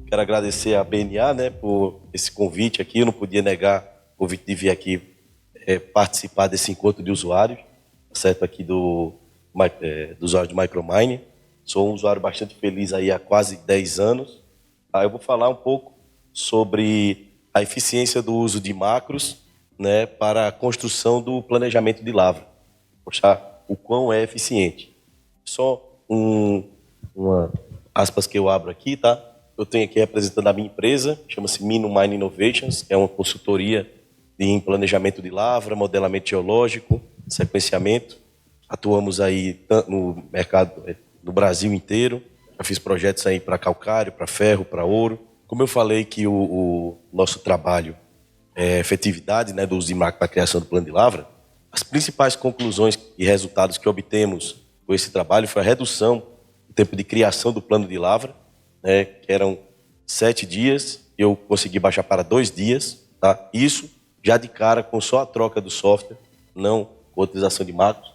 Quero agradecer à BNA, né, por esse convite aqui. Eu não podia negar o convite de vir aqui participar desse encontro de usuários, certo? Aqui do usuário do Micromine. Sou um usuário bastante feliz aí há quase 10 anos. Eu vou falar um pouco sobre a eficiência do uso de macros, né, para a construção do planejamento de lavra. Mostrar o quão é eficiente. Só uma aspas que eu abro aqui, tá? Eu tenho aqui representando a minha empresa, chama-se Mino-Mine Innovations, é uma consultoria em planejamento de lavra, modelamento geológico, sequenciamento. Atuamos aí no mercado, no Brasil inteiro. Eu fiz projetos aí para calcário, para ferro, para ouro. Como eu falei que o nosso trabalho é efetividade, né, do uso de macro para a criação do plano de lavra, as principais conclusões e resultados que obtemos com esse trabalho foi a redução do tempo de criação do plano de lavra, né, que eram 7 dias, eu consegui baixar para 2 dias. Tá? Isso já de cara com só a troca do software, não com a utilização de macros,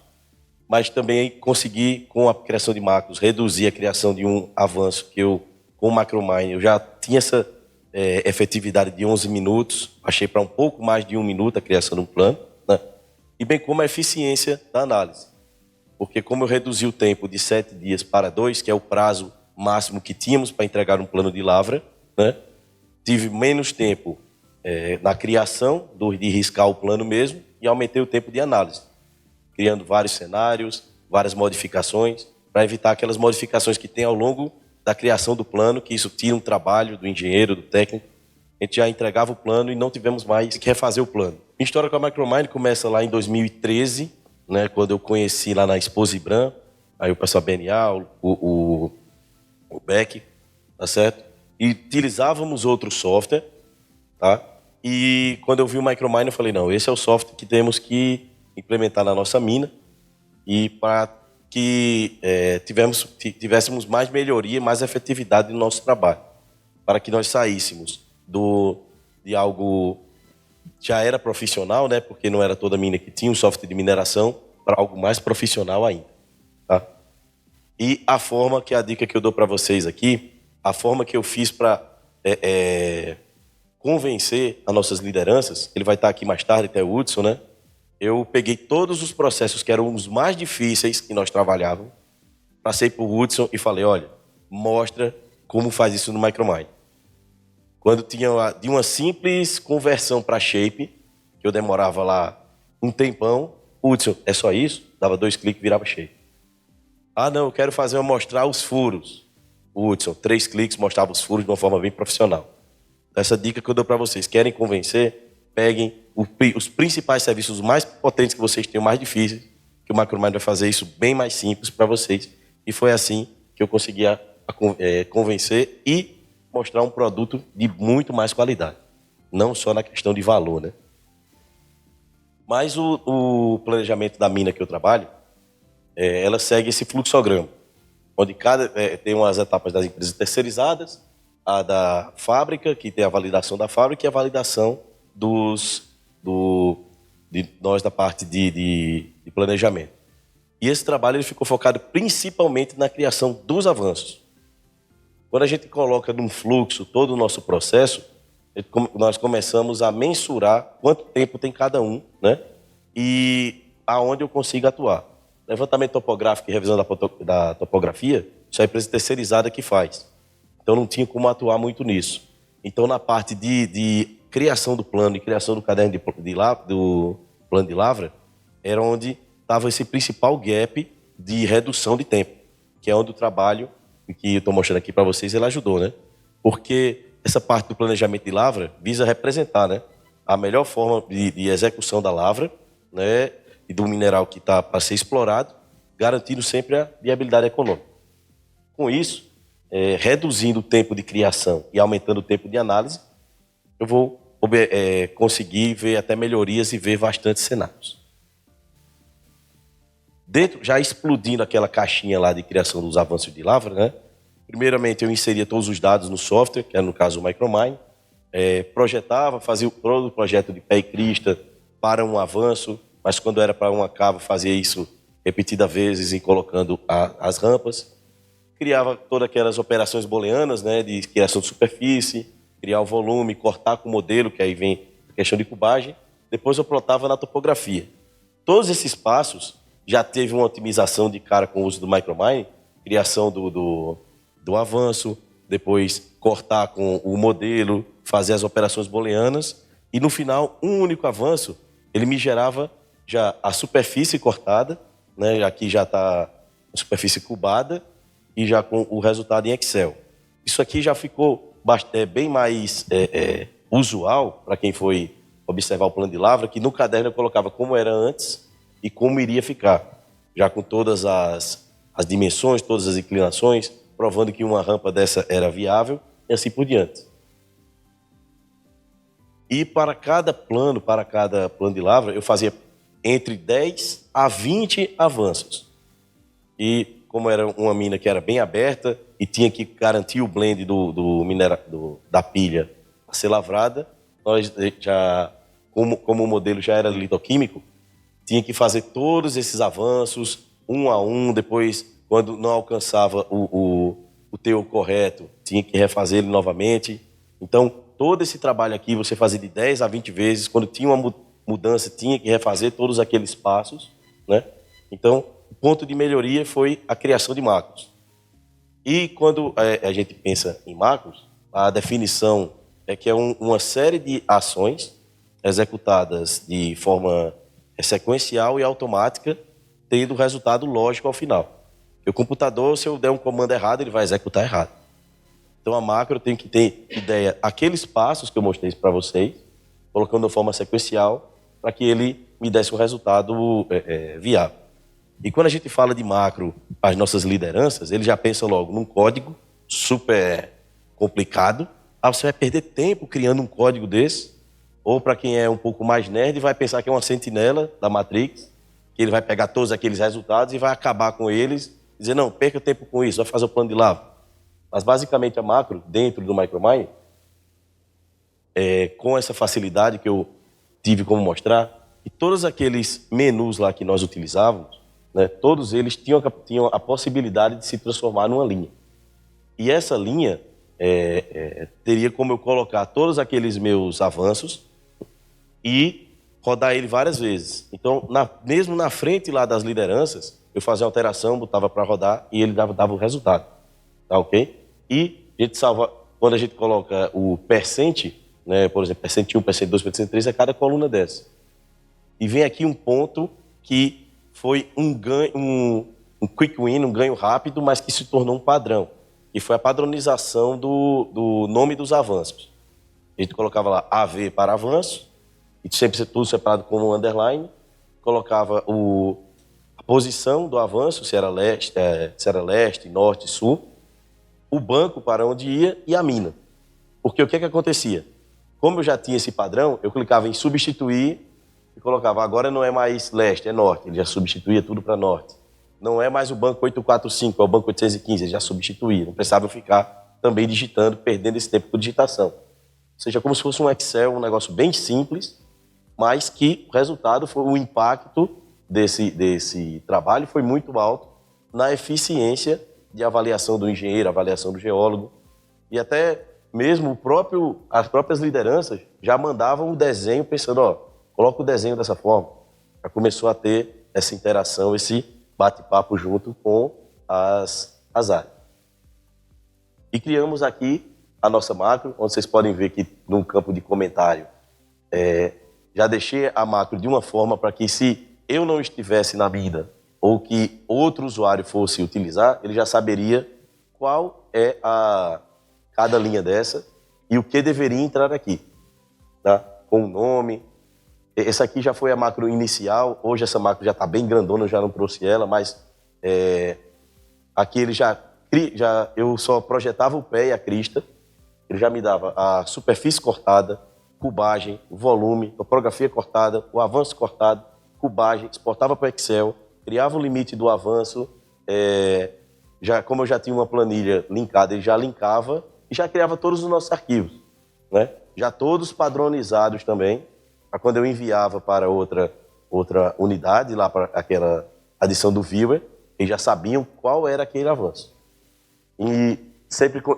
mas também consegui, com a criação de macros, reduzir a criação de um avanço que eu, com o Micromine, eu já tinha essa efetividade de 11 minutos, achei para um pouco mais de 1 minuto a criação de um plano, né? E bem como a eficiência da análise. Porque como eu reduzi o tempo de 7 dias para 2, que é o prazo máximo que tínhamos para entregar um plano de lavra, né? Tive menos tempo na criação, de riscar o plano mesmo, e aumentei o tempo de análise, criando vários cenários, várias modificações, para evitar aquelas modificações que tem ao longo da criação do plano, que isso tira um trabalho do engenheiro, do técnico. A gente já entregava o plano e não tivemos mais que refazer o plano. Minha história com a Micromine começa lá em 2013, né, quando eu conheci lá na Exposibran, aí o pessoal BNA, o Beck, tá certo? E utilizávamos outro software, tá? E quando eu vi o Micromine, eu falei, não, esse é o software que temos que implementar na nossa mina e para que tivéssemos mais melhoria, mais efetividade no nosso trabalho, para que nós saíssemos de algo que já era profissional, né, porque não era toda mina que tinha um software de mineração, para algo mais profissional ainda. Tá? E a forma, que é a dica que eu dou para vocês aqui, a forma que eu fiz para convencer as nossas lideranças, ele vai estar aqui mais tarde, até o Hudson, né? Eu peguei todos os processos que eram os mais difíceis que nós trabalhávamos, passei para o Hudson e falei, olha, mostra como faz isso no Micromine. Quando tinha de uma simples conversão para shape, que eu demorava lá um tempão, Hudson, é só isso? Dava 2 cliques e virava shape. Ah, não, eu quero mostrar os furos. Hudson, 3 cliques, mostrava os furos de uma forma bem profissional. Essa dica que eu dou para vocês, querem convencer, peguem os principais serviços mais potentes que vocês têm, mais difíceis, que o Micromine vai fazer isso bem mais simples para vocês. E foi assim que eu conseguia convencer e mostrar um produto de muito mais qualidade. Não só na questão de valor, né? Mas o planejamento da mina que eu trabalho, ela segue esse fluxograma, onde tem umas etapas das empresas terceirizadas, a da fábrica, que tem a validação da fábrica, e a validação de nós da parte de planejamento. E esse trabalho ele ficou focado principalmente na criação dos avanços. Quando a gente coloca num fluxo todo o nosso processo, nós começamos a mensurar quanto tempo tem cada um, né? E aonde eu consigo atuar. Levantamento topográfico e revisão da topografia, isso é a empresa terceirizada que faz. Então não tinha como atuar muito nisso. Então na parte de criação do plano e criação do caderno do plano de lavra, era onde estava esse principal gap de redução de tempo, que é onde o trabalho que eu estou mostrando aqui para vocês, ele ajudou, né? Porque essa parte do planejamento de lavra visa representar, né, a melhor forma de execução da lavra, né, e do mineral que está para ser explorado, garantindo sempre a viabilidade econômica. Com isso, reduzindo o tempo de criação e aumentando o tempo de análise, eu vou conseguir ver até melhorias e ver bastantes cenários. Já explodindo aquela caixinha lá de criação dos avanços de lavra, né? Primeiramente, eu inseria todos os dados no software, que era no caso o Micromine, projetava, fazia todo o projeto de pé e crista para um avanço, mas quando era para uma cava, fazia isso repetidas vezes e colocando as rampas. criava todas aquelas operações booleanas, né, de criação de superfície, criar o volume, cortar com o modelo, que aí vem a questão de cubagem. Depois eu plotava na topografia. Todos esses passos já teve uma otimização de cara com o uso do Micromine, criação do avanço, depois cortar com o modelo, fazer as operações booleanas, e no final, um único avanço, ele me gerava já a superfície cortada, né? Aqui já está a superfície cubada e já com o resultado em Excel. Isso aqui já ficou bem mais usual para quem foi observar o plano de lavra, que no caderno eu colocava como era antes e como iria ficar, já com todas as dimensões, todas as inclinações, provando que uma rampa dessa era viável e assim por diante. E para cada plano de lavra, eu fazia entre 10 a 20 avanços. E como era uma mina que era bem aberta e tinha que garantir o blend da pilha a ser lavrada, nós já, como o modelo já era litoquímico, tinha que fazer todos esses avanços, um a um, depois, quando não alcançava o teor correto, tinha que refazer ele novamente. Então, todo esse trabalho aqui, você fazia de 10 a 20 vezes, quando tinha uma mudança, tinha que refazer todos aqueles passos, né? Então, o ponto de melhoria foi a criação de macros. E quando a gente pensa em macros, a definição é que é uma série de ações executadas de forma sequencial e automática, tendo resultado lógico ao final. E o computador, se eu der um comando errado, ele vai executar errado. Então, a macro tem que ter ideia, aqueles passos que eu mostrei para vocês, colocando de forma sequencial, para que ele me desse um resultado viável. E quando a gente fala de macro, as nossas lideranças, eles já pensam logo num código super complicado. Você vai perder tempo criando um código desse. Ou para quem é um pouco mais nerd, vai pensar que é uma sentinela da Matrix, que ele vai pegar todos aqueles resultados e vai acabar com eles, dizer, não, perca tempo com isso, vai fazer o plano de lavra. Mas basicamente a macro, dentro do Micromine, com essa facilidade que eu tive como mostrar, e todos aqueles menus lá que nós utilizávamos, né, todos eles tinham a possibilidade de se transformar numa linha. E essa linha teria como eu colocar todos aqueles meus avanços e rodar ele várias vezes. Então, mesmo na frente lá das lideranças, eu fazia alteração, botava para rodar e ele dava o resultado. Tá ok? E a gente salva, quando a gente coloca o percent, né, por exemplo, percent 1, percent 2, percent 3, é cada coluna dessa. E vem aqui um ponto que foi um quick win, um ganho rápido, mas que se tornou um padrão. E foi a padronização do nome dos avanços. A gente colocava lá AV para avanço, e sempre tudo separado com um underline, colocava a posição do avanço, se era leste, norte, sul, o banco para onde ia e a mina. Porque o que acontecia? Como eu já tinha esse padrão, eu clicava em substituir e colocava, agora não é mais leste, é norte. Ele já substituía tudo para norte. Não é mais o banco 845, é o banco 815, ele já substituía. Não precisava ficar também digitando, perdendo esse tempo por digitação. Ou seja, como se fosse um Excel, um negócio bem simples, mas que o resultado foi o impacto desse trabalho foi muito alto na eficiência de avaliação do engenheiro, avaliação do geólogo, e até mesmo as próprias lideranças já mandavam o desenho pensando, coloca o desenho dessa forma. Já começou a ter essa interação, esse bate-papo junto com as áreas. E criamos aqui a nossa macro, onde vocês podem ver que no campo de comentário, já deixei a macro de uma forma para que se eu não estivesse na mina ou que outro usuário fosse utilizar, ele já saberia qual é cada linha dessa e o que deveria entrar aqui, tá? Com o nome. Essa aqui já foi a macro inicial, hoje essa macro já está bem grandona, eu já não trouxe ela, mas aqui ele eu só projetava o pé e a crista, ele já me dava a superfície cortada, cubagem, volume, topografia cortada, o avanço cortado, cubagem, exportava para o Excel, criava o limite do avanço, como eu já tinha uma planilha linkada, ele já linkava e já criava todos os nossos arquivos, né? Já todos padronizados também, para quando eu enviava para outra unidade, lá para aquela adição do viewer, eles já sabiam qual era aquele avanço. E,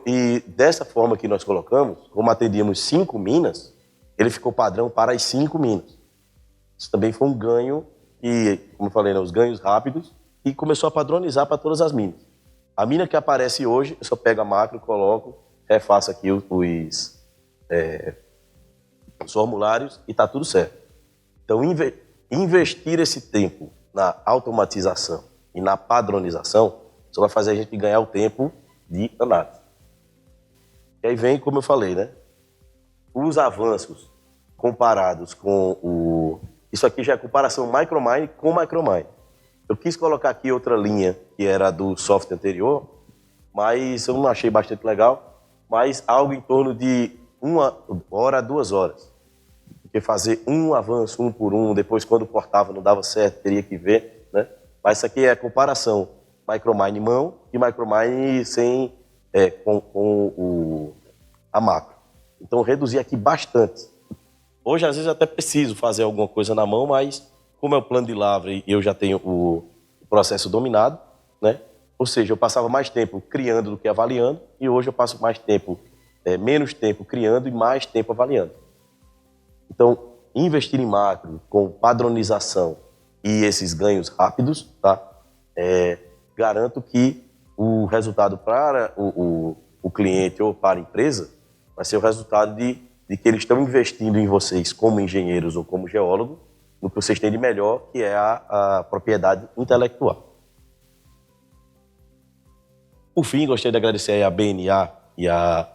e dessa forma que nós colocamos, como atendíamos 5 minas, ele ficou padrão para as 5 minas. Isso também foi um ganho, e, como eu falei, né, os ganhos rápidos, e começou a padronizar para todas as minas. A mina que aparece hoje, eu só pego a macro, coloco, refaço aqui os formulários e está tudo certo. Então, investir esse tempo na automatização e na padronização só vai fazer a gente ganhar o tempo de análise. E aí vem, como eu falei, né? Os avanços comparados com o... Isso aqui já é comparação Micromine com Micromine. Eu quis colocar aqui outra linha, que era do software anterior, mas eu não achei bastante legal, mas algo em torno de 1 hora a 2 horas. Porque fazer um avanço, um por um, depois quando cortava não dava certo, teria que ver, né? Mas isso aqui é a comparação Micromine mão e Micromine sem, a macro. Então reduzi aqui bastante. Hoje, às vezes, eu até preciso fazer alguma coisa na mão, mas como é o plano de Lavre e eu já tenho o processo dominado, né? Ou seja, eu passava mais tempo criando do que avaliando, e hoje eu passo mais tempo, menos tempo criando e mais tempo avaliando. Então, investir em macro com padronização e esses ganhos rápidos, tá? Garanto que o resultado para o cliente ou para a empresa vai ser o resultado de que eles estão investindo em vocês como engenheiros ou como geólogo, no que vocês têm de melhor, que é a propriedade intelectual. Por fim, gostaria de agradecer a BNA e a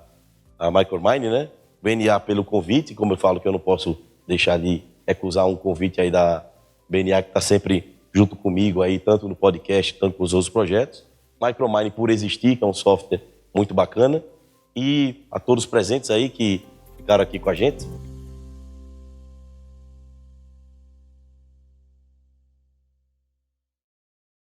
Micromine, né? BNA pelo convite, como eu falo que eu não posso deixar de recusar um convite aí da BNA, que está sempre junto comigo aí, tanto no podcast, tanto com os outros projetos. Micromine por existir, que é um software muito bacana. E a todos os presentes aí que ficaram aqui com a gente.